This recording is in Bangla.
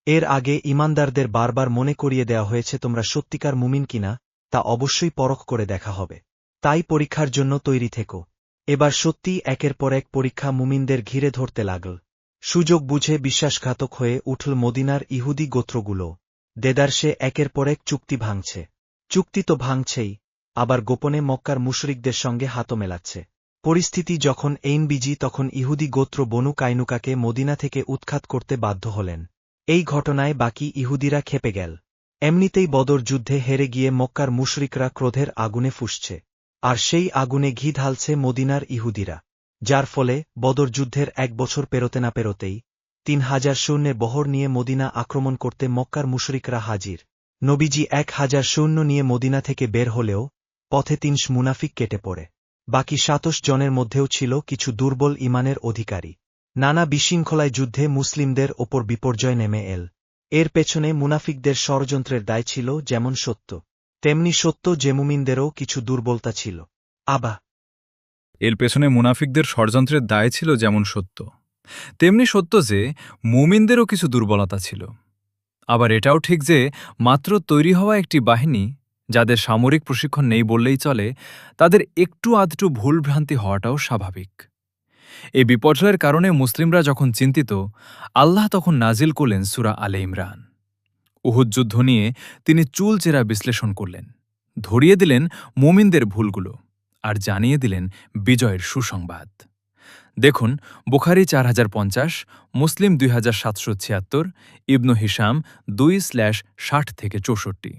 এর আগে ঈমানদারদের বারবার মনে করিয়ে দেওয়া হয়েছে তোমরা সত্যিকার মুমিন কিনা তা অবশ্যই পরখ করে দেখা হবে। তাই পরীক্ষার জন্য তৈরি থেকো। এবার সত্যিই একের পর এক পরীক্ষা মুমিনদের ঘিরে ধরতে লাগল। সুযোগ বুঝে বিশ্বাসঘাতক হয়ে উঠল মদিনার ইহুদি গোত্রগুলো। দেদারসে একের পর এক চুক্তি ভাঙছে। চুক্তি তো ভাঙছেই, আবার গোপনে মক্কার মুশরিকদের সঙ্গে হাতও মেলাচ্ছে। পরিস্থিতি যখন এইনবিজি তখন ইহুদি গোত্র বনু কাইনুকাকে মদিনা থেকে উৎখাত করতে বাধ্য হলেন। এই ঘটনায় বাকি ইহুদিরা ক্ষেপে গেল। এমনিতেই বদর যুদ্ধে হেরে গিয়ে মক্কার মুশরিকরা ক্রোধের আগুনে ফুঁসছে। আর সেই আগুনে ঘি ঢালছে মদিনার ইহুদিরা। যার ফলে বদর যুদ্ধের 1 বছর পেরোতে না পেরোতেই 3000 সৈন্যের বহর নিয়ে মদিনা আক্রমণ করতে মক্কার মুশরিকরা হাজির। নবীজি 1000 সৈন্য নিয়ে মদিনা থেকে বের হলেও পথে 300 মুনাফিক কেটে পড়ে। বাকি 27 জনের মধ্যেও ছিল কিছু দুর্বল ঈমানের অধিকারী। নানা বিশৃঙ্খলায় যুদ্ধে মুসলিমদের ওপর বিপর্যয় নেমে এল। এর পেছনে মুনাফিকদের ষড়যন্ত্রের দায় ছিল যেমন সত্য, তেমনি সত্য যে মুমিনদেরও কিছু দুর্বলতা ছিল। এর পেছনে মুনাফিকদের ষড়যন্ত্রের দায় ছিল যেমন সত্য, তেমনি সত্য যে মুমিনদেরও কিছু দুর্বলতা ছিল। আবার এটাও ঠিক যে মাত্র তৈরি হওয়া একটি বাহিনী, যাদের সামরিক প্রশিক্ষণ নেই বললেই চলে, তাদের একটু আধটু ভুলভ্রান্তি হওয়াটাও স্বাভাবিক। এই বিপর্যয়ের কারণে মুসলিমরা যখন চিন্তিত, আল্লাহ তখন নাজিল করলেন সূরা আলে ইমরান। উহুদ যুদ্ধ নিয়ে তিনি চুলচেরা বিশ্লেষণ করলেন, ধরিয়ে দিলেন মুমিনদের ভুলগুলো, আর জানিয়ে দিলেন বিজয়ের সুসংবাদ। দেখুন বুখারী 4050, মুসলিম 2776, ইবনু হিশাম 2/60-64।